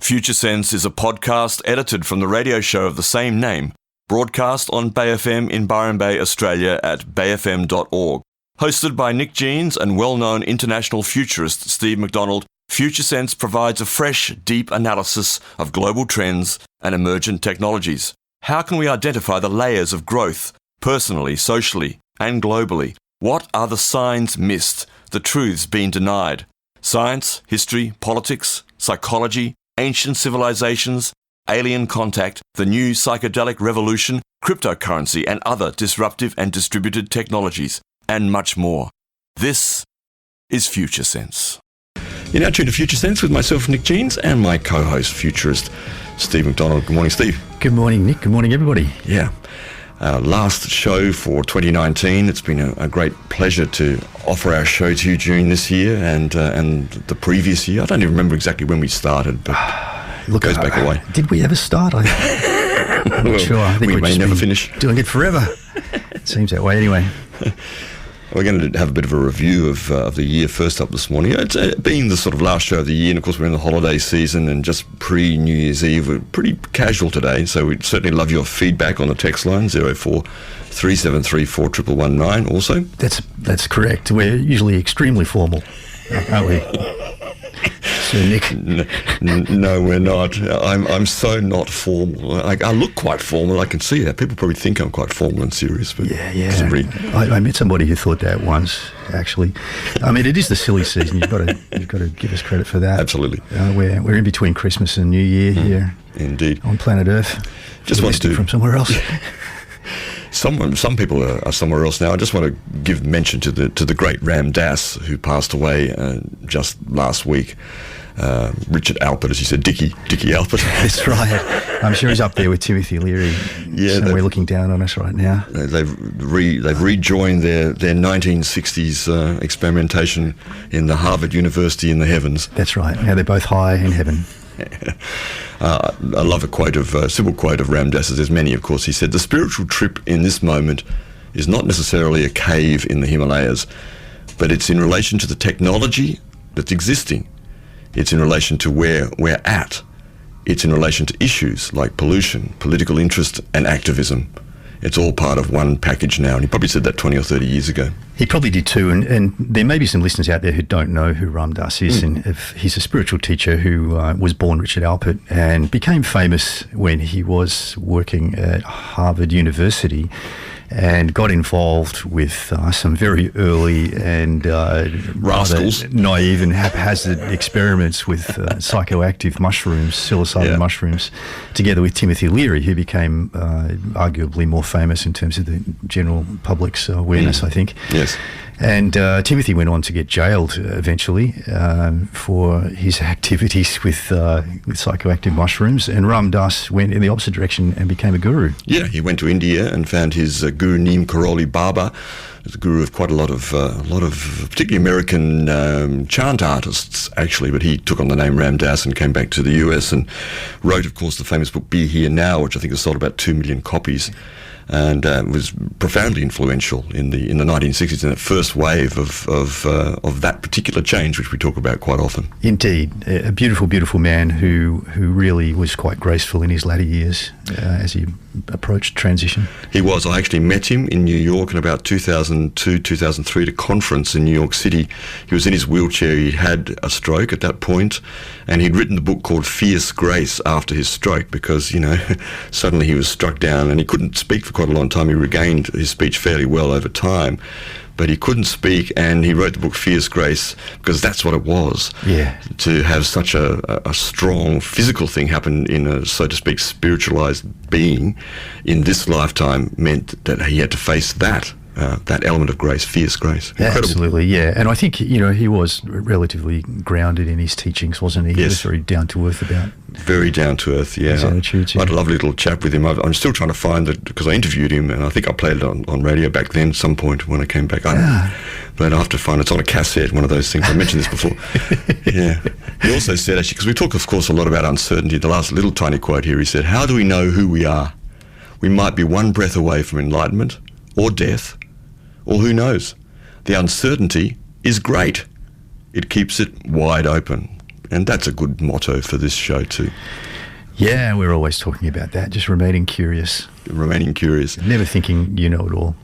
Future Sense is a podcast edited from the radio show of the same name, broadcast on Bay FM in Byron Bay, Australia at bayfm.org. Hosted by Nick Jeans and well-known international futurist Steve McDonald, Future Sense provides a fresh, deep analysis of global trends and emergent technologies. How can we identify the layers of growth, personally, socially, and globally? What are the signs missed, the truths being denied? Science, history, politics, psychology, ancient civilizations, alien contact, the new psychedelic revolution, cryptocurrency and other disruptive and distributed technologies, and much more. This is Future Sense. You're now tuned to Future Sense with myself, Nick Jeans, and my co-host, futurist Steve McDonald. Good morning, Steve. Good morning, Nick. Good morning, everybody. Yeah. Last show for 2019. It's been a great pleasure to offer our show to you during this year and the previous year. I don't even remember exactly when we started, but it goes back a way. Did we ever start? I'm not sure. I think we may never finish. Doing it forever. It seems that way anyway. We're going to have a bit of a review of the year first up this morning. It's being the sort of last show of the year, and of course we're in the holiday season and just pre-New Year's Eve. We're pretty casual today, so we'd certainly love your feedback on the text line 0437341119 also. That's correct. We're usually extremely formal, aren't we? So Nick. No, we're not. I'm so not formal. I look quite formal. I can see that. People probably think I'm quite formal and serious. But yeah. I met somebody who thought that once. Actually, I mean, it is the silly season. You've got to give us credit for that. Absolutely. We're in between Christmas and New Year here. Indeed. On planet Earth. Just want to from somewhere else. Some people are somewhere else now. I just want to give mention to the great Ram Dass, who passed away just last week. Richard Alpert, as you said, Dickie Alpert. That's right. I'm sure he's up there with Timothy Leary. Yeah, somewhere looking down on us right now. They've rejoined their 1960s experimentation in the Harvard University in the heavens. That's right. Now they're both high in heaven. I love a simple quote of Ram Dass. There's many, of course. He said, "The spiritual trip in this moment is not necessarily a cave in the Himalayas, but it's in relation to the technology that's existing. It's in relation to where we're at. It's in relation to issues like pollution, political interest, and activism. It's all part of one package now." And he probably said that 20 or 30 years ago. He probably did too. And there may be some listeners out there who don't know who Ram Dass is. And if he's a spiritual teacher who was born Richard Alpert and became famous when he was working at Harvard University and got involved with some very early and rascals, naive and haphazard experiments with psychoactive mushrooms, psilocybin mushrooms, together with Timothy Leary, who became arguably more famous in terms of the general public's awareness, I think. Yes. And Timothy went on to get jailed eventually for his activities with psychoactive mushrooms, and Ram Dass went in the opposite direction and became a guru. Yeah, he went to India and found his guru Neem Karoli Baba, who's a guru of quite a lot of particularly American chant artists, actually, but he took on the name Ram Dass and came back to the US and wrote, of course, the famous book Be Here Now, which I think has sold about 2 million copies. And was profoundly influential in the 1960s, in that first wave of that particular change, which we talk about quite often. Indeed, a beautiful, beautiful man who really was quite graceful in his latter years as he approached transition. He was. I actually met him in New York in about 2002, 2003 at a conference in New York City. He was in his wheelchair. He had a stroke at that point, and he'd written the book called Fierce Grace after his stroke because, suddenly he was struck down and he couldn't speak for quite a long time. He regained his speech fairly well over time, but he couldn't speak, and he wrote the book Fierce Grace because that's what it was. Yeah. To have such a strong physical thing happen in a, so to speak, spiritualized being in this lifetime meant that he had to face that element of grace, fierce grace. Incredible. Absolutely, yeah. And I think, he was relatively grounded in his teachings, wasn't he? He was very down-to-earth about... Very down-to-earth, yeah. His attitudes, I had a lovely little chat with him. I'm still trying to find it, because I interviewed him, and I think I played it on radio back then at some point when I came back. But I have to find it's on a cassette, one of those things. I mentioned this before. Yeah. He also said, actually, because we talk, of course, a lot about uncertainty. The last little tiny quote here, he said, "How do we know who we are? We might be one breath away from enlightenment or death, or who knows? The uncertainty is great. It keeps it wide open." And that's a good motto for this show too. Yeah, we're always talking about that, just remaining curious. Remaining curious. Never thinking you know it all.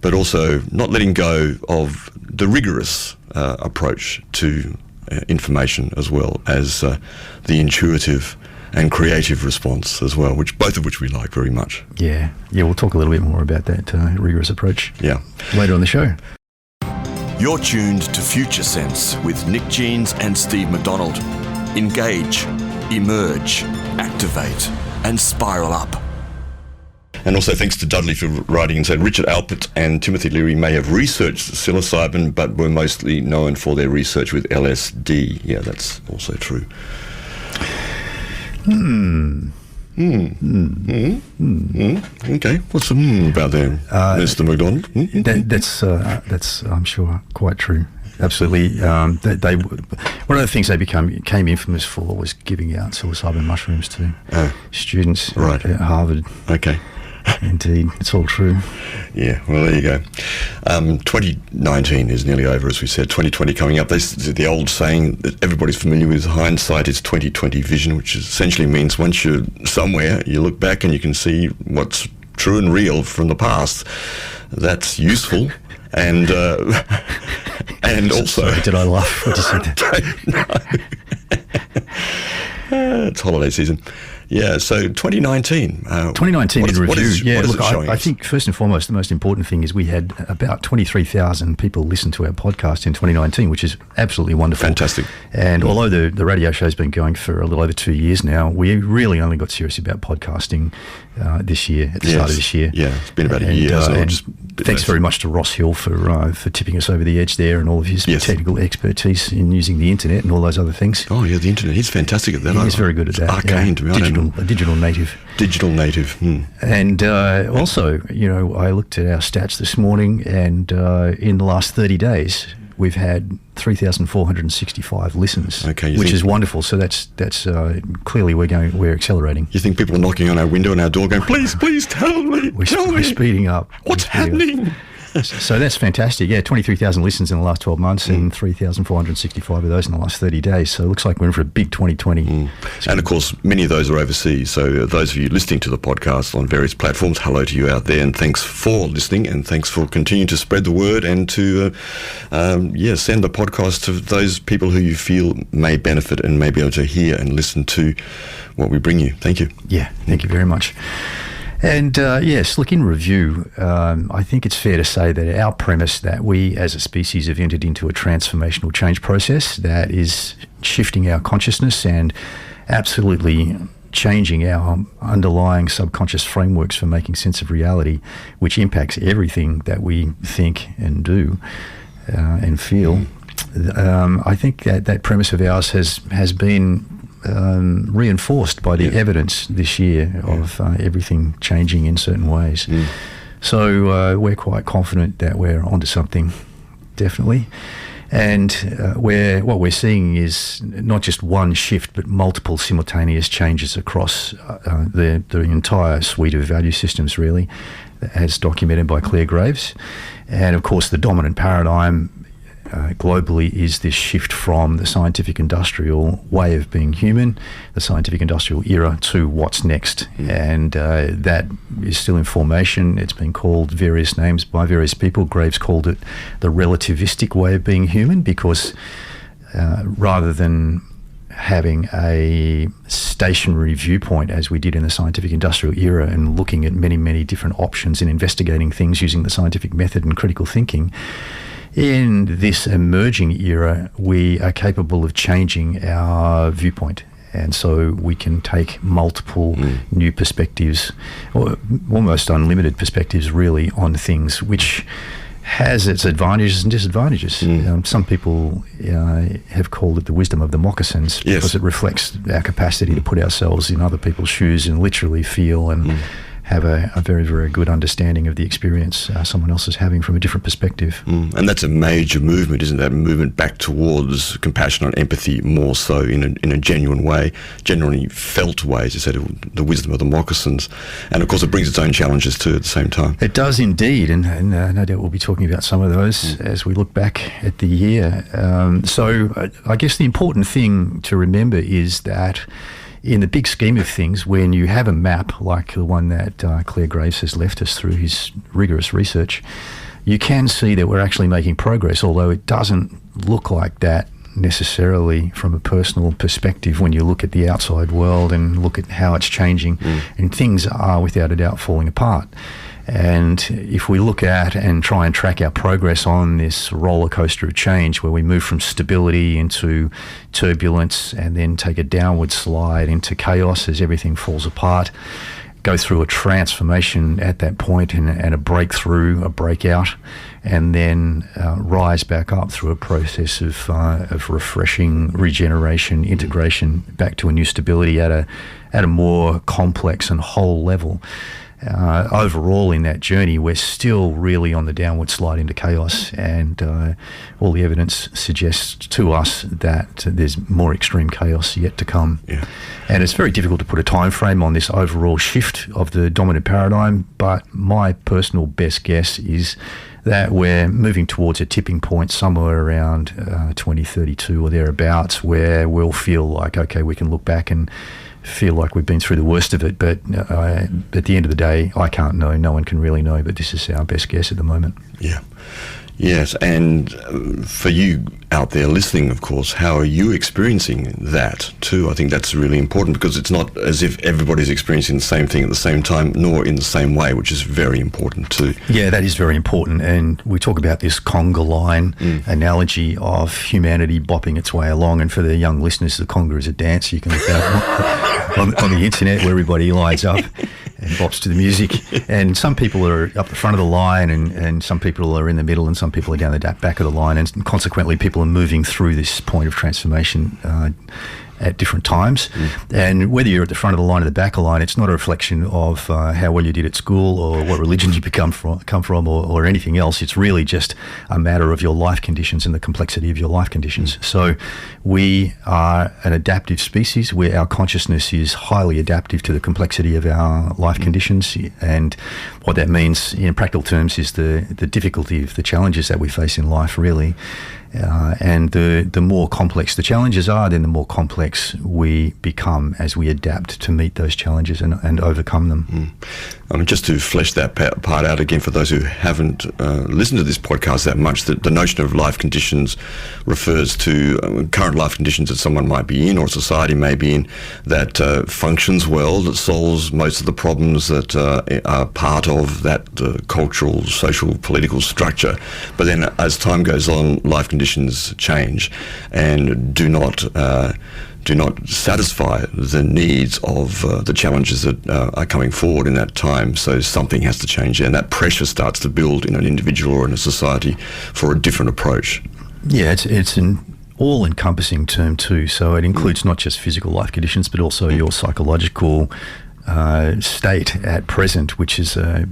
But also not letting go of the rigorous approach to information, as well as the intuitive and creative response as well, both of which we like very much. Yeah, we'll talk a little bit more about that rigorous approach. Yeah. Later on the show. You're tuned to Future Sense with Nick Jeans and Steve McDonald. Engage, emerge, activate, and spiral up. And also thanks to Dudley for writing and saying Richard Alpert and Timothy Leary may have researched psilocybin, but were mostly known for their research with LSD. Yeah, that's also true. Okay, what's the about there, Mr. McDonald? That's I'm sure quite true. Absolutely. They one of the things they became infamous for was giving out psilocybin mushrooms to students at Harvard. Okay. Indeed, it's all true. Yeah, well, there you go. 2019 is nearly over, as we said. 2020 coming up. The old saying that everybody's familiar with, hindsight is 20/20 vision, which essentially means once you're somewhere, you look back and you can see what's true and real from the past. That's useful. And also... Sorry, did I laugh when you said that? It's holiday season. Yeah, so 2019. 2019 in review. Look, I think first and foremost, the most important thing is we had about 23,000 people listen to our podcast in 2019, which is absolutely wonderful. Fantastic. And although the radio show's been going for a little over 2 years now, we really only got serious about podcasting this year, at the start of this year. Yeah, it's been about a year. Thanks very much to Ross Hill for tipping us over the edge there, and all of his technical expertise in using the internet and all those other things. Oh yeah, the internet. He's fantastic at that. He's very good at that. Arcane, to be honest. A digital native. Digital native. And also, I looked at our stats this morning, and in the last 30 days, we've had 3,465 listens, which is wonderful. So that's clearly we're accelerating. You think people are knocking on our window and our door going, please tell me, we're speeding up. What's happening? So that's fantastic. Yeah, 23,000 listens in the last 12 months and 3,465 of those in the last 30 days. So it looks like we're in for a big 2020. And of course, many of those are overseas. So those of you listening to the podcast on various platforms, hello to you out there, and thanks for listening, and thanks for continuing to spread the word and to send the podcast to those people who you feel may benefit and may be able to hear and listen to what we bring you. Thank you. Yeah, thank you very much. And yes, look, in review, I think it's fair to say that our premise that we as a species have entered into a transformational change process that is shifting our consciousness and absolutely changing our underlying subconscious frameworks for making sense of reality, which impacts everything that we think and do and feel. I think that premise of ours has been reinforced by the evidence this year of everything changing in certain ways. So we're quite confident that we're onto something, definitely. And what we're seeing is not just one shift, but multiple simultaneous changes across the entire suite of value systems, really, as documented by Claire Graves. And of course, the dominant paradigm globally is this shift from the scientific industrial way of being human, the scientific industrial era, to what's next. And that is still in formation. It's been called various names by various people. Graves called it the relativistic way of being human, because rather than having a stationary viewpoint as we did in the scientific industrial era and looking at many, many different options and investigating things using the scientific method and critical thinking, in this emerging era, we are capable of changing our viewpoint. And so we can take multiple new perspectives, or almost unlimited perspectives, really, on things, which has its advantages and disadvantages. Some people have called it the wisdom of the moccasins, because it reflects our capacity to put ourselves in other people's shoes and literally feel and have a very, very good understanding of the experience someone else is having from a different perspective. And that's a major movement, isn't that? A movement back towards compassion and empathy more so in a genuine way, genuinely felt way, as you said, the wisdom of the moccasins. And of course it brings its own challenges too at the same time. It does indeed, and no doubt we'll be talking about some of those as we look back at the year. So I guess the important thing to remember is that in the big scheme of things, when you have a map like the one that Claire Graves has left us through his rigorous research, you can see that we're actually making progress, although it doesn't look like that necessarily from a personal perspective when you look at the outside world and look at how it's changing, and things are without a doubt falling apart. And if we look at and try and track our progress on this roller coaster of change, where we move from stability into turbulence and then take a downward slide into chaos as everything falls apart, go through a transformation at that point and a breakthrough, a breakout, and then rise back up through a process of refreshing, regeneration, integration back to a new stability at a more complex and whole level. Overall in that journey, we're still really on the downward slide into chaos, and all the evidence suggests to us that there's more extreme chaos yet to come. Yeah. And it's very difficult to put a time frame on this overall shift of the dominant paradigm, but my personal best guess is that we're moving towards a tipping point somewhere around 2032 or thereabouts, where we'll feel like, okay, we can look back and feel like we've been through the worst of it, but at the end of the day, I can't know. No one can really know, but this is our best guess at the moment. Yeah. Yes, and for you out there listening, of course, how are you experiencing that too? I think that's really important, because it's not as if everybody's experiencing the same thing at the same time, nor in the same way, which is very important too. Yeah, that is very important, and we talk about this conga line analogy of humanity bopping its way along, and for the young listeners, the conga is a dance you can look at on the internet where everybody lines up and bops to the music, and some people are up the front of the line, and some people are in the middle, and some people are down the back of the line, and consequently people are moving through this point of transformation at different times. And whether you're at the front of the line or the back of the line, it's not a reflection of how well you did at school or what religion you come from or anything else. It's really just a matter of your life conditions and the complexity of your life conditions. So we are an adaptive species where our consciousness is highly adaptive to the complexity of our life conditions, and what that means in practical terms is the difficulty of the challenges that we face in life, really. And the more complex the challenges are, then the more complex we become as we adapt to meet those challenges and overcome them. I mean, just to flesh that part out again for those who haven't listened to this podcast that much, the notion of life conditions refers to current life conditions that someone might be in or society may be in that functions well, that solves most of the problems that are part of that cultural, social, political structure. But then as time goes on, life conditions change and do not satisfy the needs of the challenges that are coming forward in that time. So something has to change, and that pressure starts to build in an individual or in a society for a different approach. Yeah, it's an all-encompassing term too. So it includes not just physical life conditions, but also your psychological state at present, which is a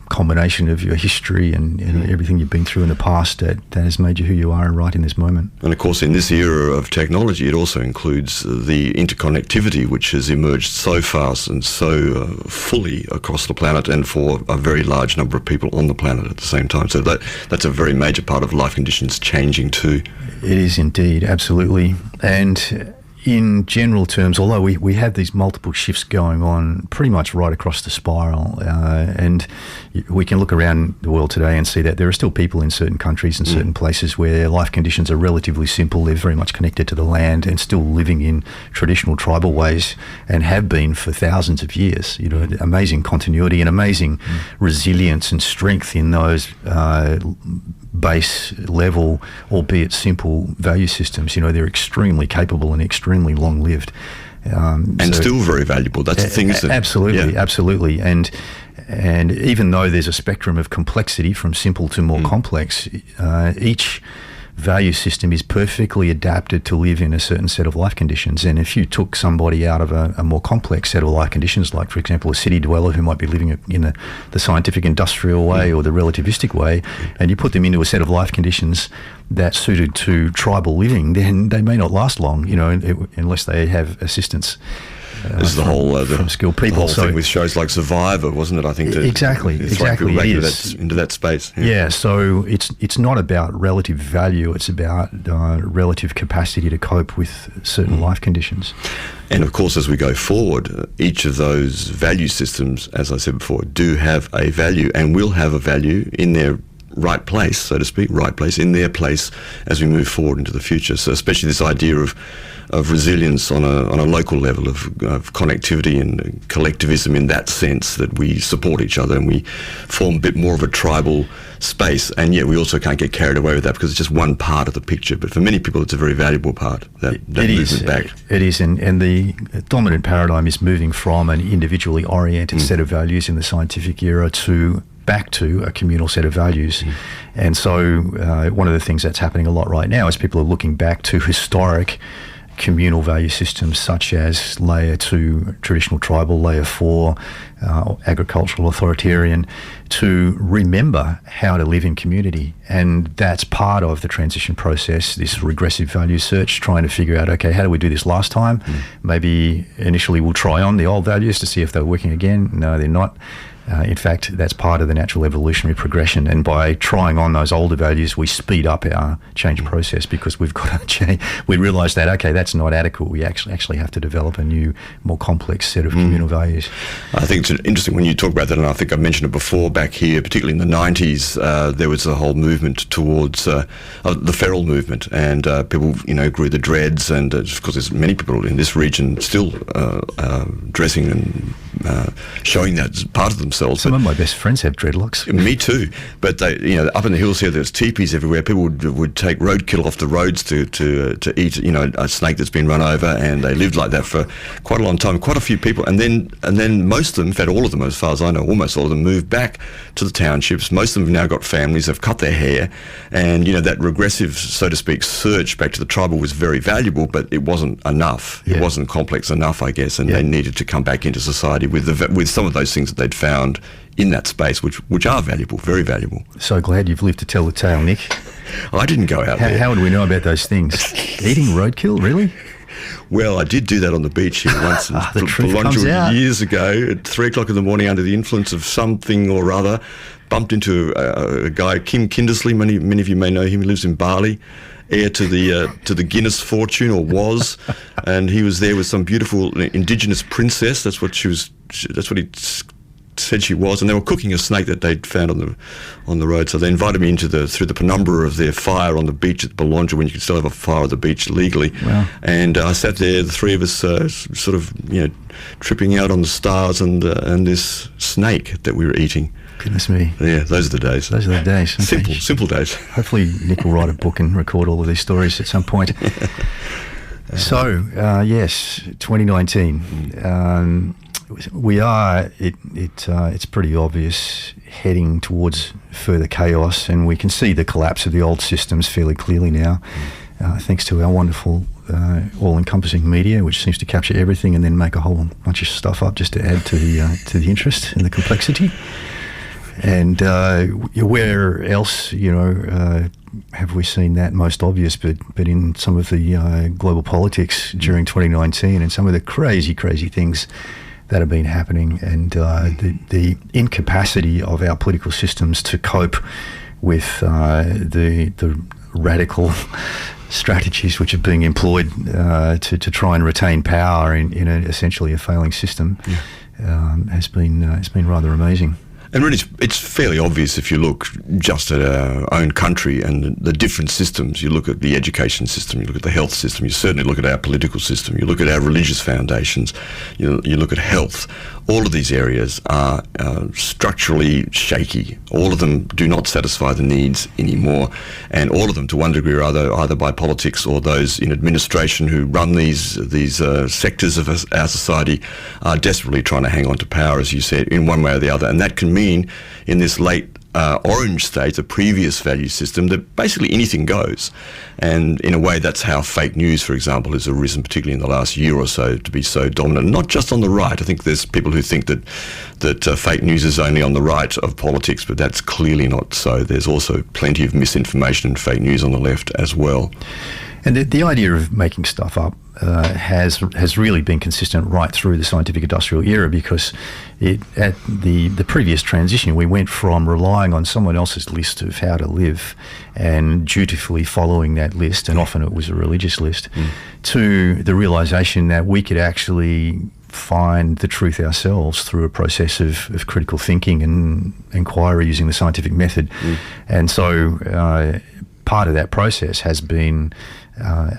combination of your history and everything you've been through in the past that has made you who you are right in this moment. And of course, in this era of technology, it also includes the interconnectivity, which has emerged so fast and so fully across the planet, and for a very large number of people on the planet at the same time. So that's a very major part of life conditions changing too. It is indeed, absolutely. And in general terms, although we have these multiple shifts going on pretty much right across the spiral, and we can look around the world today and see that there are still people in certain countries and certain places where life conditions are relatively simple. They're very much connected to the land and still living in traditional tribal ways, and have been for thousands of years. You know, amazing continuity and amazing resilience and strength in those base level, albeit simple, value systems. You know, they're extremely capable and extremely long-lived. And still very valuable. That's the thing, isn't it? Absolutely, absolutely. And even though there's a spectrum of complexity from simple to more complex, each value system is perfectly adapted to live in a certain set of life conditions. And if you took somebody out of a more complex set of life conditions, like, for example, a city dweller who might be living in the scientific industrial way or the relativistic way, and you put them into a set of life conditions that's suited to tribal living, then they may not last long, unless they have assistance. This is the whole from skilled people. The whole thing with shows like Survivor, wasn't it? I think exactly. Into that space. Yeah. So it's not about relative value; it's about relative capacity to cope with certain life conditions. And of course, as we go forward, each of those value systems, as I said before, do have a value and will have a value in their right place, so to speak, in their place as we move forward into the future. So especially this idea of resilience on a local level, of connectivity and collectivism, in that sense that we support each other and we form a bit more of a tribal space, and yet we also can't get carried away with that because it's just one part of the picture. But for many people, it's a very valuable part, that movement back. It is, and the dominant paradigm is moving from an individually oriented set of values in the scientific era back to a communal set of values. And so one of the things that's happening a lot right now is people are looking back to historic communal value systems such as layer 2 traditional tribal, layer 4 agricultural authoritarian, to remember how to live in community. And that's part of the transition process, this regressive value search, trying to figure out, okay, how do we do this last time? Maybe initially we'll try on the old values to see if they're working again. No, they're not. In fact, that's part of the natural evolutionary progression, and by trying on those older values, we speed up our change process, because we've got to change. We realise that, okay, that's not adequate. We actually have to develop a new, more complex set of communal values. I think it's interesting when you talk about that, and I think I mentioned it before back here, particularly in the 90s, there was a whole movement towards the feral movement, and people, grew the dreads, and of course there's many people in this region still dressing and showing that as part of themselves. Some of my best friends have dreadlocks. Me too. But they, up in the hills here, there's teepees everywhere. People would take roadkill off the roads to eat, a snake that's been run over, and they lived like that for quite a long time. Quite a few people, and then most of them, in fact, all of them, as far as I know, almost all of them, moved back to the townships. Most of them have now got families. They've cut their hair, and that regressive, so to speak, search back to the tribal was very valuable, but it wasn't enough. Yeah. It wasn't complex enough, I guess, and they needed to come back into society with some of those things that they'd found in that space, which are valuable, very valuable. So glad you've lived to tell the tale, Nick. I didn't go out there. How would we know about those things? Eating roadkill, really? Well, I did do that on the beach here once. The truth comes out. Years ago, at 3 o'clock in the morning, under the influence of something or other, bumped into a guy, Kim Kindersley. Many of you may know him. He lives in Bali, heir to the Guinness fortune, or was, and he was there with some beautiful indigenous princess. That's what he said she was, and they were cooking a snake that they'd found on the road. So they invited me through the penumbra of their fire on the beach at Bolonja, when you could still have a fire at the beach legally. Wow. And I sat there, the three of us, sort of tripping out on the stars and this snake that we were eating. Goodness me. Yeah, those are the days. Those are the days. Okay. Simple days. Hopefully Nick will write a book and record all of these stories at some point. So, yes, 2019. We are, it's pretty obvious, heading towards further chaos, and we can see the collapse of the old systems fairly clearly now, thanks to our wonderful all-encompassing media, which seems to capture everything and then make a whole bunch of stuff up just to add to the interest and the complexity. And where else, have we seen that most obvious, but in some of the global politics during 2019, and some of the crazy things that have been happening, and the incapacity of our political systems to cope with the radical strategies which are being employed to try and retain power in essentially a failing system, has been rather amazing. And really, it's fairly obvious if you look just at our own country and the different systems. You look at the education system, you look at the health system, you certainly look at our political system, you look at our religious foundations, you look at health. All of these areas are structurally shaky. All of them do not satisfy the needs anymore, and all of them, to one degree or other, either by politics or those in administration who run these sectors of our society, are desperately trying to hang on to power, as you said, in one way or the other. And that can mean, in this late orange state, a previous value system, that basically anything goes. And in a way, that's how fake news, for example, has arisen, particularly in the last year or so, to be so dominant. Not just on the right. I think there's people who think that fake news is only on the right of politics, but that's clearly not so. There's also plenty of misinformation and fake news on the left as well. And the idea of making stuff up has really been consistent right through the scientific industrial era, because at the previous transition, we went from relying on someone else's list of how to live and dutifully following that list, and often it was a religious list, to the realisation that we could actually find the truth ourselves through a process of critical thinking and inquiry using the scientific method. And so part of that process has been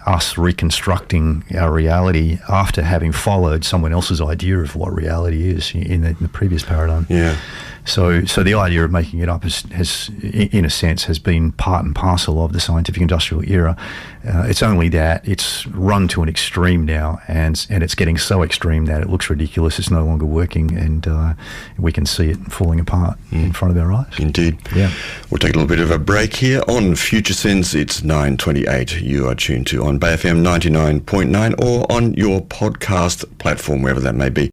us reconstructing our reality after having followed someone else's idea of what reality is in the previous paradigm. Yeah. So the idea of making it up has, in a sense, has been part and parcel of the scientific industrial era. It's only that it's run to an extreme now, and it's getting so extreme that it looks ridiculous. It's no longer working, and we can see it falling apart in front of our eyes. Indeed. Yeah. We'll take a little bit of a break here on Future Sense. It's 9:28. You are tuned to on Bay FM 99.9 or on your podcast platform, wherever that may be.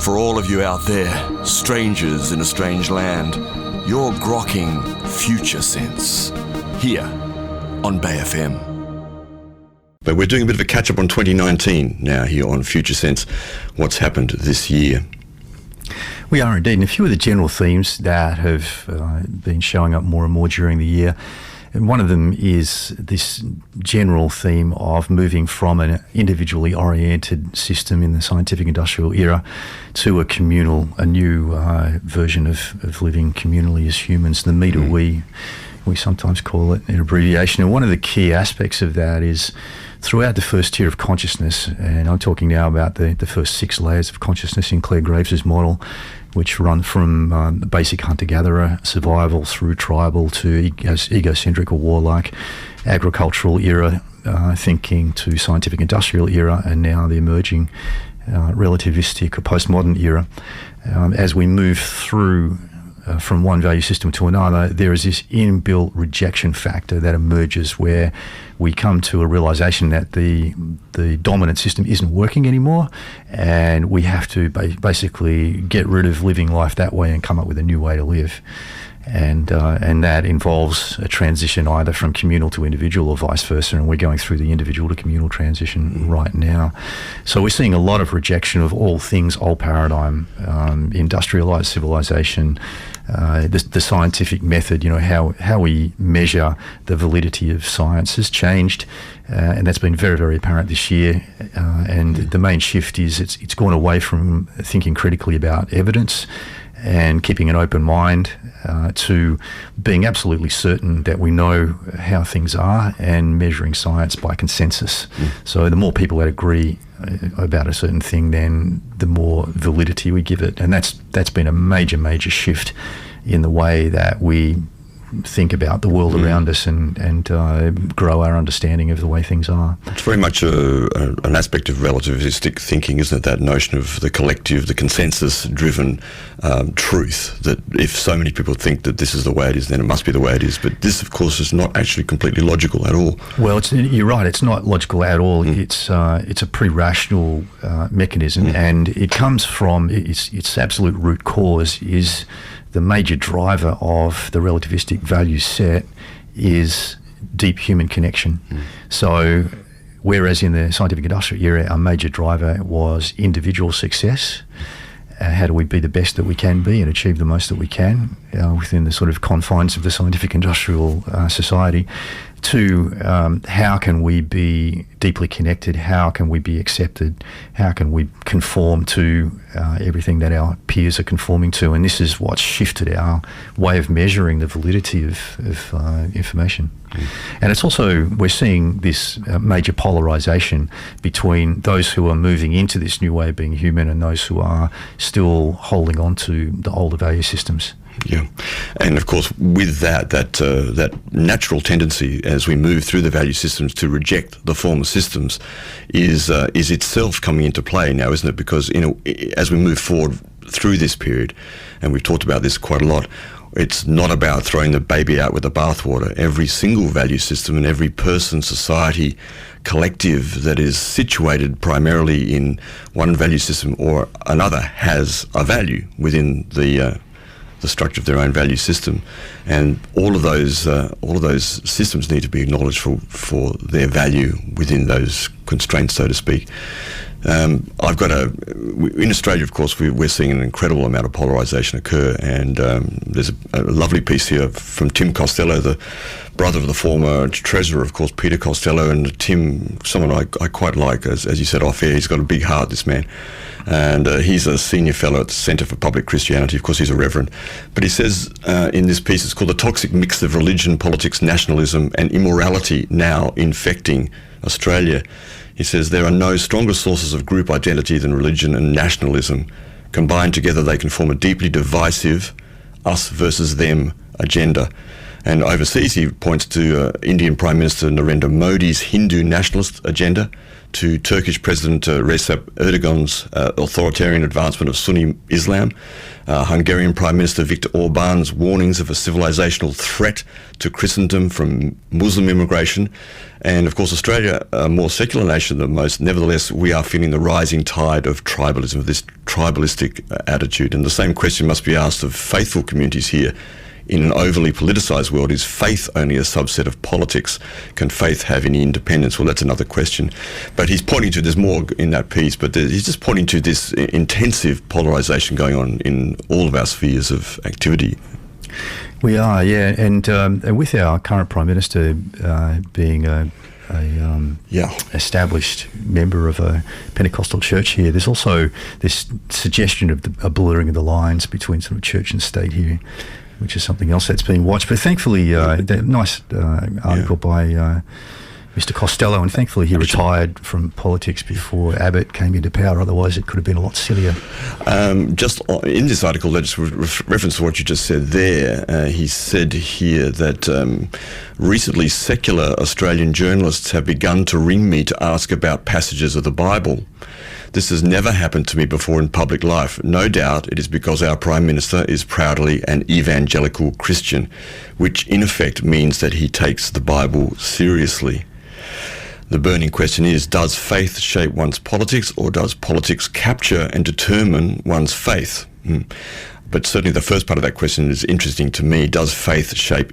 For all of you out there, strangers in a strange land, you're grokking Future Sense here on Bay FM. But we're doing a bit of a catch-up on 2019 now here on Future Sense. What's happened this year? We are indeed, and a few of the general themes that have been showing up more and more during the year. And one of them is this general theme of moving from an individually oriented system in the scientific industrial era to a new version of living communally as humans, the me to we sometimes call it, an abbreviation. And one of the key aspects of that is throughout the first tier of consciousness, and I'm talking now about the first 6 layers of consciousness in Claire Graves' model, which run from basic hunter-gatherer survival through tribal to egocentric or warlike, agricultural era thinking to scientific industrial era, and now the emerging relativistic or postmodern era. As we move through from one value system to another, there is this inbuilt rejection factor that emerges where we come to a realization that the dominant system isn't working anymore, and we have to basically get rid of living life that way and come up with a new way to live. And that involves a transition either from communal to individual or vice versa, and we're going through the individual to communal transition right now. So we're seeing a lot of rejection of all things old paradigm, industrialized civilization, the scientific method, how we measure the validity of science has changed, and that's been very, very apparent this year. And the main shift is it's gone away from thinking critically about evidence and keeping an open mind to being absolutely certain that we know how things are and measuring science by consensus. So the more people that agree about a certain thing, then the more validity we give it. And that's been a major, major shift in the way that we think about the world around us and grow our understanding of the way things are. It's very much an aspect of relativistic thinking, isn't it? That notion of the collective, the consensus-driven truth, that if so many people think that this is the way it is, then it must be the way it is. But this, of course, is not actually completely logical at all. Well, you're right. It's not logical at all. It's a pre-rational mechanism, and it comes from its absolute root cause is the major driver of the relativistic value set is deep human connection. So whereas in the scientific industrial era, our major driver was individual success, how do we be the best that we can be and achieve the most that we can within the sort of confines of the scientific industrial society, to how can we be deeply connected, how can we be accepted, how can we conform to everything that our peers are conforming to. And this is what's shifted our way of measuring the validity of information. And it's also, we're seeing this major polarization between those who are moving into this new way of being human and those who are still holding on to the older value systems. Yeah, and of course with that natural tendency as we move through the value systems to reject the former systems is itself coming into play now, isn't it? Because as we move forward through this period, and we've talked about this quite a lot, it's not about throwing the baby out with the bathwater. Every single value system and every person, society, collective that is situated primarily in one value system or another has a value within the structure of their own value system, and all of those systems need to be acknowledged for their value within those constraints, so to speak. In Australia, of course, we're seeing an incredible amount of polarisation occur, and there's a lovely piece here from Tim Costello, the brother of the former treasurer, of course, Peter Costello, and Tim, someone I quite like, as you said off air. He's got a big heart, this man, and he's a senior fellow at the Centre for Public Christianity. Of course, he's a reverend, but he says in this piece, it's called "The Toxic Mix of Religion, Politics, Nationalism and Immorality Now Infecting Australia." He says, there are no stronger sources of group identity than religion and nationalism. Combined together, they can form a deeply divisive us versus them agenda. And overseas, he points to Indian Prime Minister Narendra Modi's Hindu nationalist agenda, to Turkish President Recep Erdogan's authoritarian advancement of Sunni Islam, Hungarian Prime Minister Viktor Orban's warnings of a civilizational threat to Christendom from Muslim immigration, and of course Australia, a more secular nation than most. Nevertheless, we are feeling the rising tide of tribalism, of this tribalistic attitude. And the same question must be asked of faithful communities here. In an overly politicised world, is faith only a subset of politics? Can faith have any independence? Well, that's another question. But he's pointing to, there's more in that piece, but he's just pointing to this intensive polarisation going on in all of our spheres of activity. We are, yeah, and with our current Prime Minister being a established member of a Pentecostal church here, there's also this suggestion of a blurring of the lines between sort of church and state here, which is something else that's being watched. But thankfully, that nice article by Mr. Costello, and thankfully he retired from politics before Abbott came into power. Otherwise, it could have been a lot sillier. Just in this article, let's reference to what you just said there. He said here that recently secular Australian journalists have begun to ring me to ask about passages of the Bible. This has never happened to me before in public life. No doubt it is because our Prime Minister is proudly an evangelical Christian, which in effect means that he takes the Bible seriously. The burning question is, does faith shape one's politics, or does politics capture and determine one's faith? But certainly the first part of that question is interesting to me. Does faith shape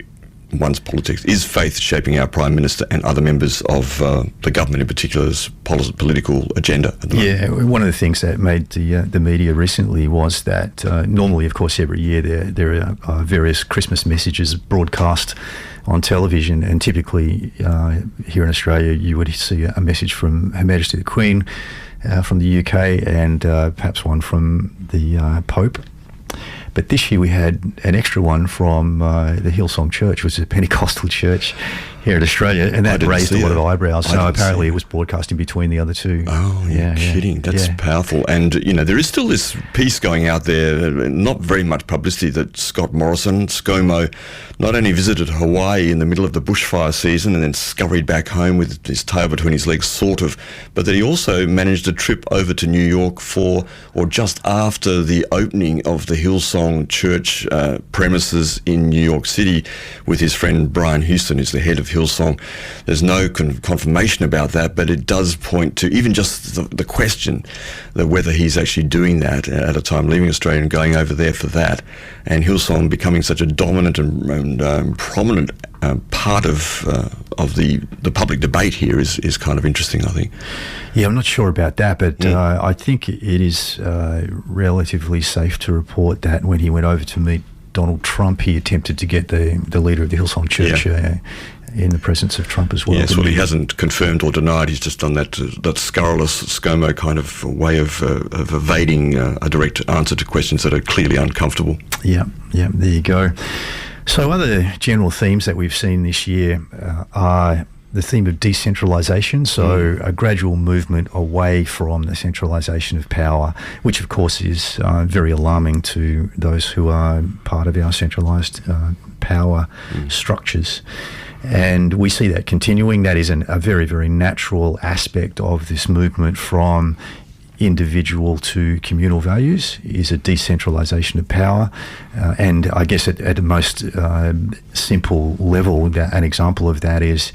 one's politics? Is faith shaping our Prime Minister and other members of the government in particular's political agenda at the moment? Yeah, one of the things that made the media recently was that normally, of course, every year there are various Christmas messages broadcast on television, and typically here in Australia you would see a message from Her Majesty the Queen from the UK, and perhaps one from the Pope. But this year we had an extra one from the Hillsong Church, which is a Pentecostal church here in Australia, and that raised a lot of eyebrows. So apparently it was broadcast in between the other two. Oh, you're kidding. That's powerful. And, there is still this piece going out there, not very much publicity, that Scott Morrison, ScoMo, not only visited Hawaii in the middle of the bushfire season and then scurried back home with his tail between his legs, sort of, but that he also managed a trip over to New York for, or just after the opening of the Hillsong Church premises in New York City with his friend Brian Houston, who's the head of Hillsong. There's no confirmation about that, but it does point to even just the question that whether he's actually doing that at a time leaving Australia and going over there for that, and Hillsong becoming such a dominant and prominent part of the public debate here is kind of interesting, I think. Yeah, I'm not sure about that, but I think it is relatively safe to report that when he went over to meet Donald Trump, he attempted to get the leader of the Hillsong Church in the presence of Trump as well. Yes, well, he hasn't confirmed or denied. He's just done that scurrilous ScoMo kind of way of evading a direct answer to questions that are clearly uncomfortable. Yeah, there you go. So other general themes that we've seen this year are the theme of decentralisation, so a gradual movement away from the centralisation of power, which of course is very alarming to those who are part of our centralised power structures. And we see that continuing. That is a very, very natural aspect of this movement from individual to communal values is a decentralisation of power. And I guess at the most simple level, an example of that is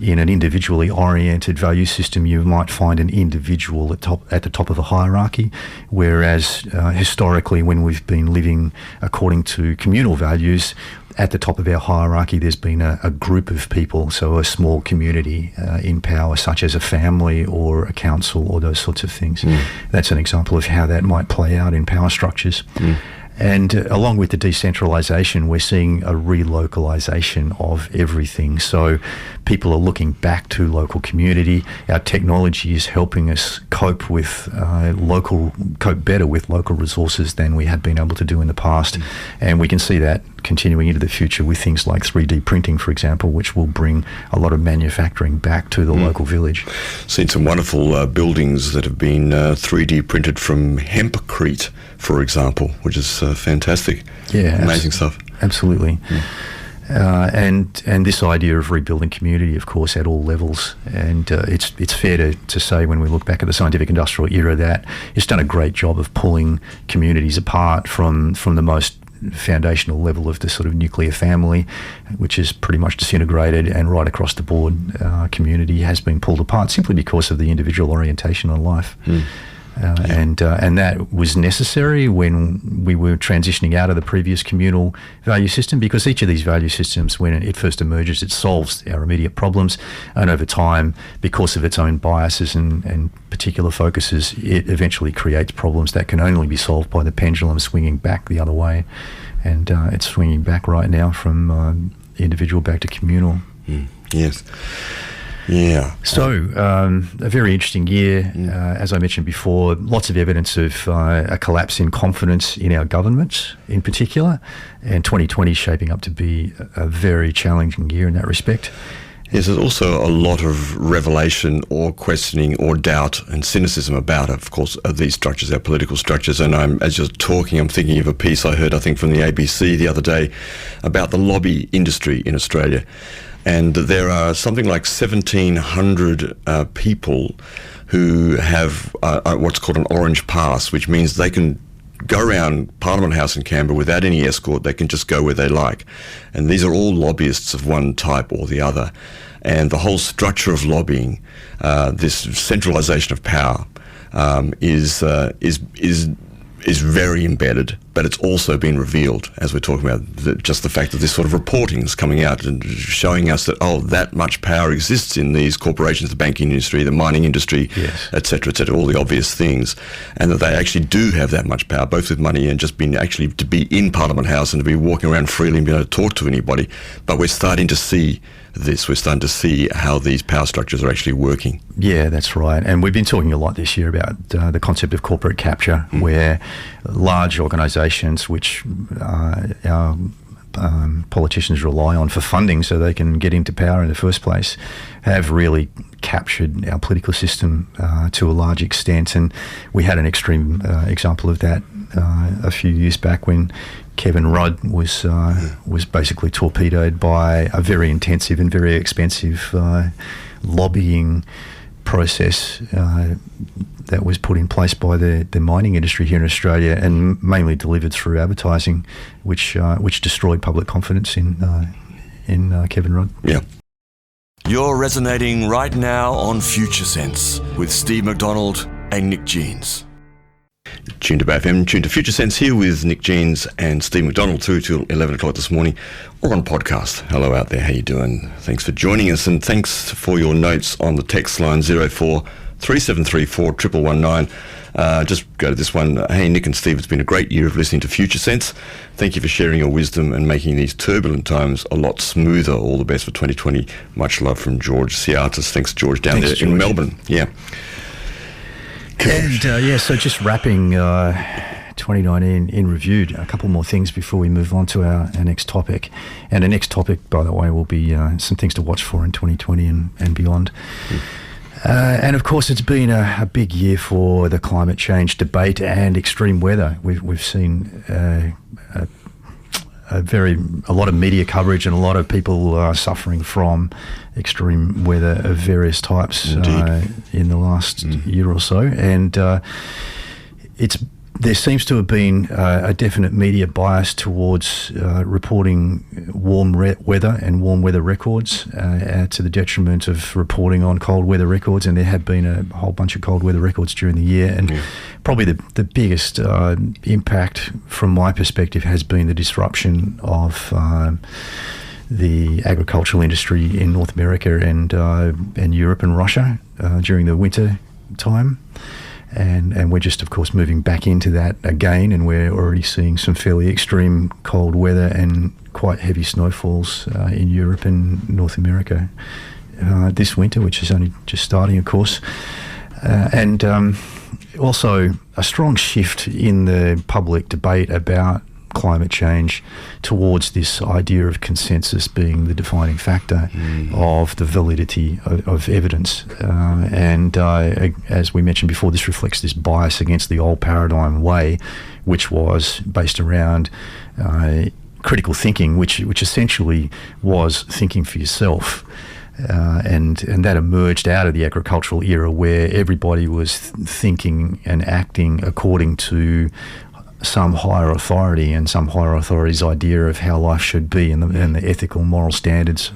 in an individually oriented value system, you might find an individual at the top of a hierarchy, whereas historically when we've been living according to communal values, at the top of our hierarchy, there's been a group of people, so a small community in power, such as a family or a council or those sorts of things. That's an example of how that might play out in power structures. And along with the decentralisation, we're seeing a relocalisation of everything. So people are looking back to local community. Our technology is helping us cope better with local resources than we had been able to do in the past. And we can see that continuing into the future with things like 3D printing, for example, which will bring a lot of manufacturing back to the local village. Seen some wonderful buildings that have been 3D printed from hempcrete, for example, which is fantastic. Yeah, amazing stuff. Absolutely. And this idea of rebuilding community, of course, at all levels. And it's fair to say when we look back at the scientific industrial era that it's done a great job of pulling communities apart from the most foundational level of the sort of nuclear family, which is pretty much disintegrated, and right across the board community has been pulled apart simply because of the individual orientation on life. And that was necessary when we were transitioning out of the previous communal value system, because each of these value systems, when it first emerges, it solves our immediate problems, and over time, because of its own biases and particular focuses, it eventually creates problems that can only be solved by the pendulum swinging back the other way. And it's swinging back right now from individual back to communal. Yes. Yeah. So, a very interesting year. As I mentioned before, lots of evidence of a collapse in confidence in our government in particular, and 2020 is shaping up to be a very challenging year in that respect. Yes, there's also a lot of revelation or questioning or doubt and cynicism about, of course, these structures, our political structures. And as you're talking, I'm thinking of a piece I heard, I think, from the ABC the other day about the lobby industry in Australia. And there are something like 1,700 people who have what's called an orange pass, which means they can go around Parliament House in Canberra without any escort. They can just go where they like. And these are all lobbyists of one type or the other. And the whole structure of lobbying, this centralisation of power, is very embedded, but it's also been revealed, as we're talking about, just the fact that this sort of reporting is coming out and showing us that, that much power exists in these corporations, the banking industry, the mining industry, et cetera, all the obvious things, and that they actually do have that much power, both with money and just being actually to be in Parliament House and to be walking around freely and being able to talk to anybody. But we're starting to see this. We're starting to see how these power structures are actually working. Yeah, that's right. And we've been talking a lot this year about the concept of corporate capture, where large organisations, which our politicians rely on for funding so they can get into power in the first place, have really captured our political system to a large extent. And we had an extreme example of that a few years back when Kevin Rudd was basically torpedoed by a very intensive and very expensive lobbying process that was put in place by the mining industry here in Australia, and mainly delivered through advertising, which destroyed public confidence in Kevin Rudd. Yeah. You're resonating right now on Future Sense with Steve McDonald and Nick Jeans. Tuned to BFM, tuned to Future Sense, here with Nick Jeans and Steve McDonald through till 11 o'clock this morning, or on podcast. Hello out there, how you doing? Thanks for joining us, and thanks for your notes on the text line 04 3734 1119. Just go to this one. Hey Nick and Steve, it's been a great year of listening to Future Sense. Thank you for sharing your wisdom and making these turbulent times a lot smoother. All the best for 2020. Much love from George Ciatis. Thanks George, down there in Melbourne. Yeah. And so just wrapping 2019 in review, a couple more things before we move on to our next topic. And the next topic, by the way, will be some things to watch for in 2020 and beyond. And of course, it's been a big year for the climate change debate and extreme weather. We've seen a lot of media coverage and a lot of people suffering from extreme weather of various types in the last year or so, and there seems to have been a definite media bias towards reporting warm weather and warm weather records to the detriment of reporting on cold weather records, and there have been a whole bunch of cold weather records during the year, and probably the biggest impact from my perspective has been the disruption of the agricultural industry in North America and Europe and Russia during the winter time. And we're just, of course, moving back into that again, and we're already seeing some fairly extreme cold weather and quite heavy snowfalls in Europe and North America this winter, which is only just starting, of course. And also a strong shift in the public debate about climate change towards this idea of consensus being the defining factor of the validity of evidence. As we mentioned before, this reflects this bias against the old paradigm way, which was based around critical thinking, which essentially was thinking for yourself. And that emerged out of the agricultural era, where everybody was thinking and acting according to some higher authority and some higher authority's idea of how life should be, and the ethical, moral standards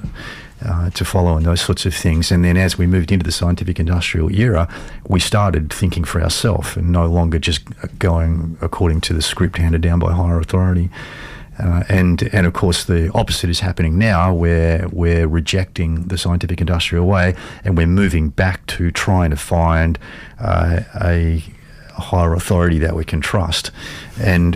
to follow, and those sorts of things. And then as we moved into the scientific industrial era, we started thinking for ourselves and no longer just going according to the script handed down by higher authority. And of course the opposite is happening now, where we're rejecting the scientific industrial way and we're moving back to trying to find a higher authority that we can trust. And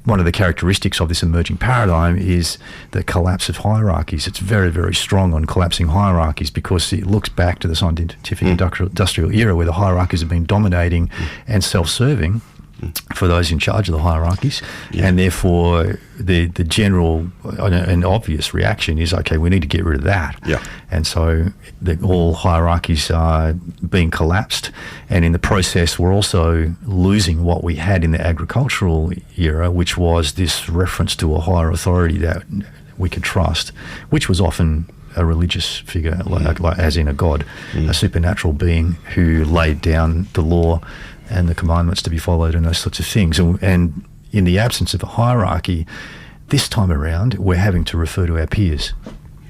one of the characteristics of this emerging paradigm is the collapse of hierarchies. It's very, very strong on collapsing hierarchies, because it looks back to the scientific industrial era, where the hierarchies have been dominating and self-serving for those in charge of the hierarchies, and therefore the general and obvious reaction is, okay, we need to get rid of that. And so all hierarchies are being collapsed, and in the process we're also losing what we had in the agricultural era, which was this reference to a higher authority that we could trust, which was often a religious figure, like as in a god, a supernatural being who laid down the law and the commandments to be followed and those sorts of things. And in the absence of a hierarchy, this time around, we're having to refer to our peers.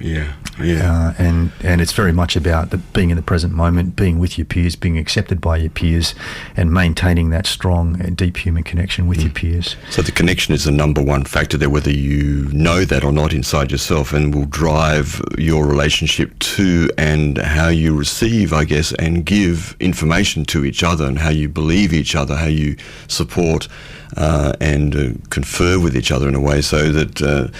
And it's very much about being in the present moment, being with your peers, being accepted by your peers, and maintaining that strong and deep human connection with your peers. So the connection is the number one factor there, whether you know that or not inside yourself, and will drive your relationship to and how you receive, I guess, and give information to each other, and how you believe each other, how you support and confer with each other in a way, so that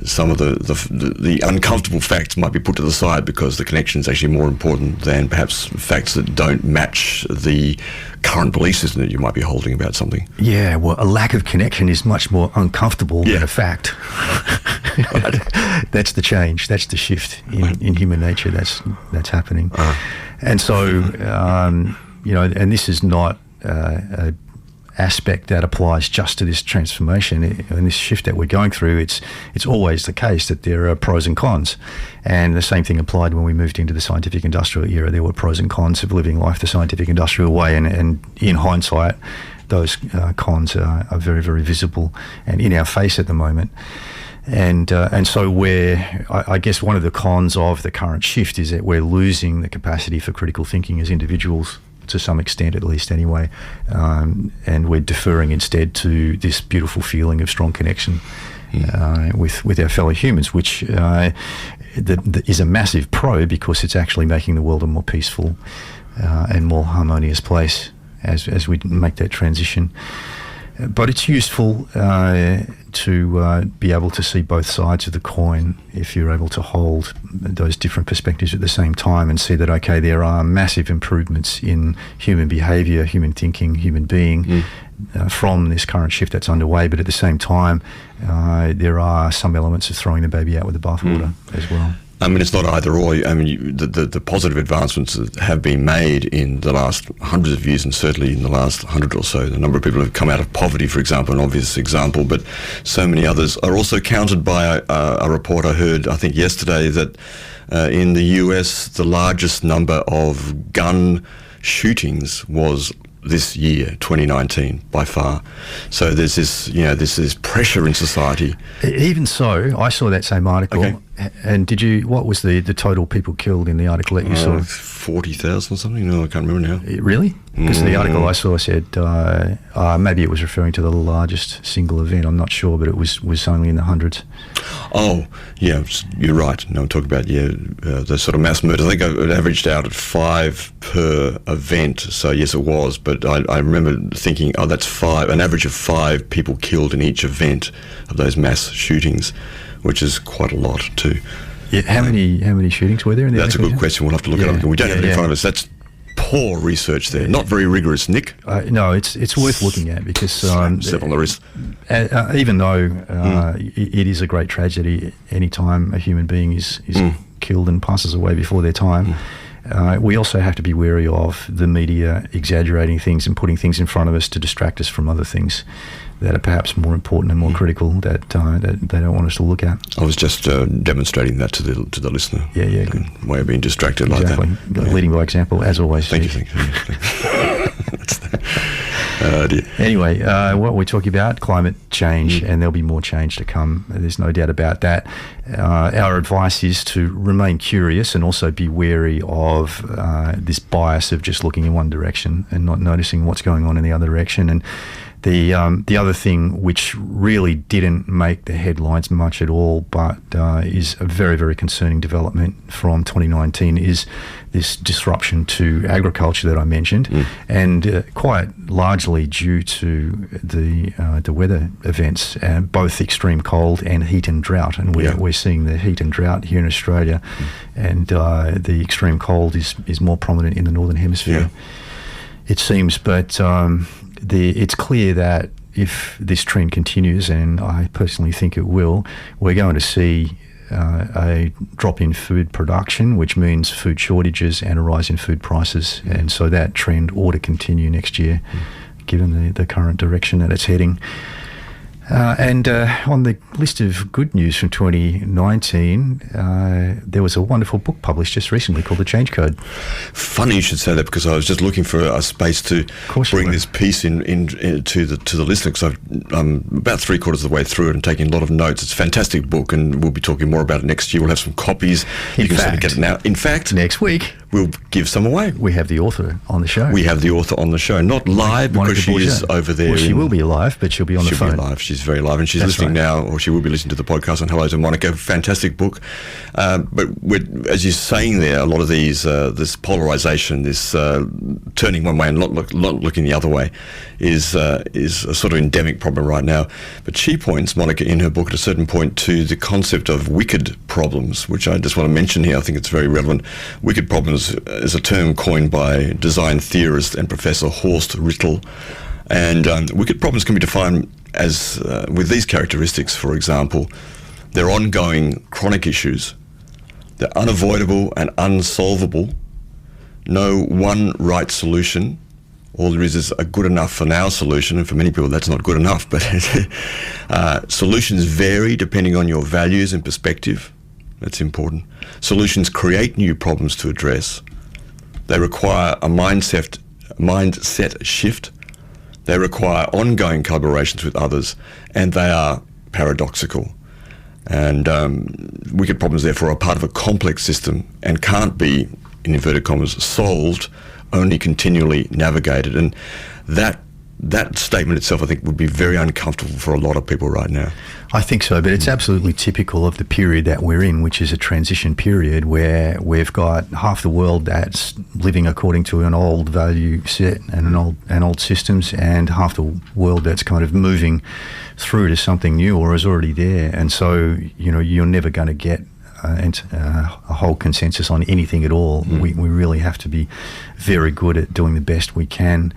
some of the uncomfortable facts might be put to the side, because the connection is actually more important than perhaps facts that don't match the current belief system that you might be holding about something. Yeah, well, a lack of connection is much more uncomfortable than a fact. That's the change. That's the shift in human nature that's happening. And so, and this is not a aspect that applies just to this transformation and this shift that we're going through. It's always the case that there are pros and cons, and the same thing applied when we moved into the scientific industrial era. There were pros and cons of living life the scientific industrial way, and in hindsight those cons are very, very visible and in our face at the moment. And so I guess one of the cons of the current shift is that we're losing the capacity for critical thinking as individuals, to some extent at least anyway, and we're deferring instead to this beautiful feeling of strong connection with our fellow humans, which is a massive pro, because it's actually making the world a more peaceful and more harmonious place as we make that transition. But it's useful to be able to see both sides of the coin if you're able to hold those different perspectives at the same time, and see that, okay, there are massive improvements in human behaviour, human thinking, human being from this current shift that's underway, but at the same time there are some elements of throwing the baby out with the bathwater as well. I mean, it's not either or. I mean, the positive advancements that have been made in the last hundreds of years, and certainly in the last 100 or so, the number of people who have come out of poverty, for example, an obvious example, but so many others are also countered by a report I heard, I think yesterday, that in the US, the largest number of gun shootings was this year, 2019, by far. So there's this pressure in society. Even so, I saw that same article. Okay. And what was the total people killed in the article that you saw? 40,000 or something? No, I can't remember now. Really? Because the article I saw said, maybe it was referring to the largest single event, I'm not sure, but it was only in the hundreds. Oh, yeah, you're right. No, I'm talking about, the sort of mass murders. I think it averaged out at 5 per event, so yes, it was. But I remember thinking, that's 5, an average of 5 people killed in each event of those mass shootings, which is quite a lot too. Yeah, how many shootings were there in the That's a good question. We'll have to look it up. We don't have it in front of us. That's poor research there. Not very rigorous, Nick. No, it's worth looking at because step on the wrist. Even though it is a great tragedy any time a human being is killed and passes away before their time, we also have to be wary of the media exaggerating things and putting things in front of us to distract us from other things that are perhaps more important and more critical that they don't want us to look at. I was just demonstrating that to the listener. Yeah, good. Way of being distracted exactly. like that. Leading by example, as always. Thank you. Dear. Anyway, what we're talking about, climate change, and there'll be more change to come. There's no doubt about that. Our advice is to remain curious and also be wary of this bias of just looking in one direction and not noticing what's going on in the other direction. And the other thing which really didn't make the headlines much at all, but is a very, very concerning development from 2019 is this disruption to agriculture that I mentioned, and quite largely due to the weather events, both extreme cold and heat and drought. And we're seeing the heat and drought here in Australia, and the extreme cold is more prominent in the Northern Hemisphere, it seems. But it's clear that if this trend continues, and I personally think it will, we're going to see a drop in food production, which means food shortages and a rise in food prices. And so that trend ought to continue next year, given the current direction that it's heading. And on the list of good news from 2019, there was a wonderful book published just recently called The Change Code. Funny you should say that, because I was just looking for a space to bring this piece in to the listener, because I'm about 3/4 of the way through it and taking a lot of notes. It's a fantastic book, and we'll be talking more about it next year. We'll have some copies. You can sort of get it now. In fact, next week we'll give some away. We have the author on the show. Not live, because she is over there. Well, she will be live, but she'll be on the phone. She'll be live. She's very live, and she's listening now, or she will be listening to the podcast on Hello to Monica. Fantastic book. But as you're saying there, a lot of this polarisation, this turning one way and not looking the other way, is a sort of endemic problem right now. But she points, Monica, in her book at a certain point, to the concept of wicked problems, which I just want to mention here. I think it's very relevant. Wicked problems is a term coined by design theorist and Professor Horst Rittel. And wicked problems can be defined as, with these characteristics, for example: they're ongoing chronic issues, they're unavoidable and unsolvable, no one right solution, all there is a good enough for now solution, and for many people that's not good enough, but solutions vary depending on your values and perspective. That's important. Solutions create new problems to address. They require a mindset shift. They require ongoing collaborations with others, and they are paradoxical. And wicked problems, therefore, are part of a complex system and can't be, in inverted commas, solved, only continually navigated. And that statement itself, I think, would be very uncomfortable for a lot of people right now. I think so, but it's absolutely typical of the period that we're in, which is a transition period where we've got half the world that's living according to an old value set and old systems, and half the world that's kind of moving through to something new or is already there. And so, you're never going to get a whole consensus on anything at all. We really have to be very good at doing the best we can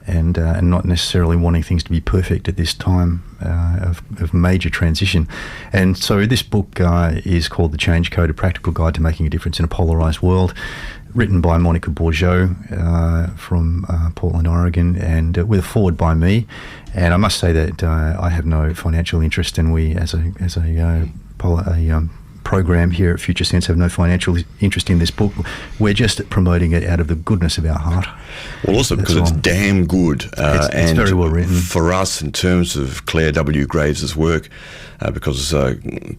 and not necessarily wanting things to be perfect at this time of major transition. And so this book is called The Change Code, A Practical Guide to Making a Difference in a Polarised World, written by Monica Bourgeau from Portland, Oregon, and with a foreword by me. And I must say that I have no financial interest, and we, as a program here at Future Sense, have no financial interest in this book. We're just promoting it out of the goodness of our heart. Well, also because it's damn good. It's very well written. For us, in terms of Claire W. Graves' work, because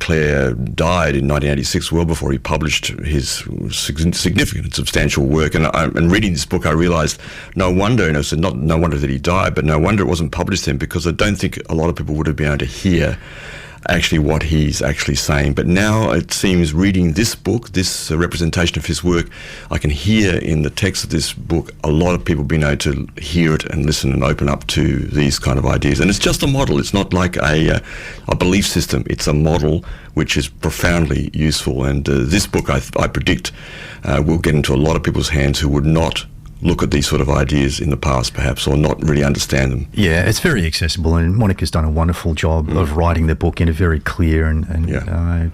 Claire died in 1986, well before he published his significant and substantial work. And reading this book, I realised no wonder, so not no wonder that he died, but no wonder it wasn't published then, because I don't think a lot of people would have been able to hear actually what he's actually saying. But now it seems, reading this book, this representation of his work, I can hear in the text of this book a lot of people being able to hear it and listen and open up to these kind of ideas. And it's just a model. It's not like a belief system. It's a model which is profoundly useful. And this book, I predict, will get into a lot of people's hands who would not look at these sort of ideas in the past, perhaps, or not really understand them. Yeah, it's very accessible, and Monica's done a wonderful job of writing the book in a very clear and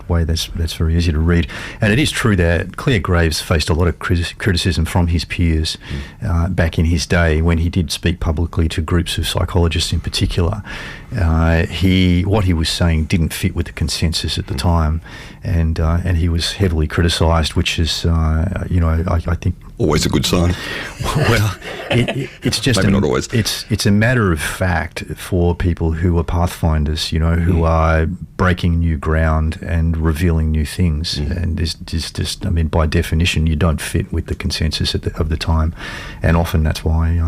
way that's very easy to read. And it is true that Claire Graves faced a lot of criticism from his peers back in his day when he did speak publicly to groups of psychologists in particular. What he was saying didn't fit with the consensus at the time, and he was heavily criticised, which is, I think, always a good sign. Well, it's just maybe not always. It's a matter of fact for people who are pathfinders, who are breaking new ground and revealing new things. And this just, I mean, by definition, you don't fit with the consensus of the time, and often that's why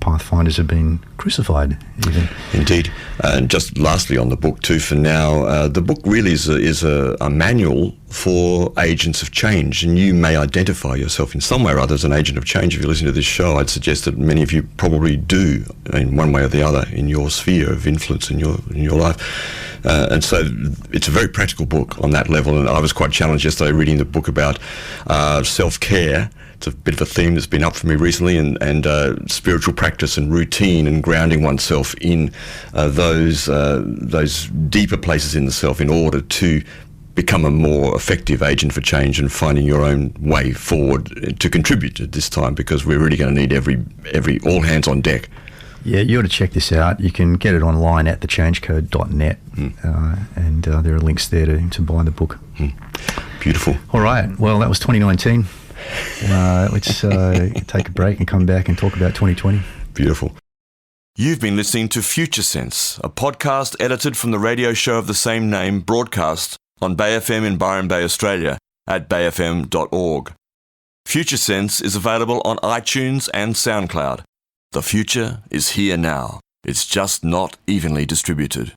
pathfinders have been crucified. Even. Indeed. And just lastly on the book too, for now, the book really is a manual for agents of change, and you may identify yourself in some way or other as an agent of change. If you listen to this show, I'd suggest that many of you probably do, in one way or the other, in your sphere of influence in your life. And so it's a very practical book on that level, and I was quite challenged yesterday reading the book about self-care. It's a bit of a theme that's been up for me recently, and spiritual practice and routine and grounding oneself in those deeper places in the self in order to become a more effective agent for change and finding your own way forward to contribute at this time, because we're really going to need every all hands on deck. Yeah, you ought to check this out. You can get it online at thechangecode.net, and there are links there to buy the book. Beautiful. All right, well, that was 2019. Let's take a break and come back and talk about 2020. Beautiful. You've been listening to Future Sense, a podcast edited from the radio show of the same name, broadcast on Bay FM in Byron Bay, Australia, at bayfm.org. Future Sense is available on iTunes and SoundCloud. The future is here now. It's just not evenly distributed.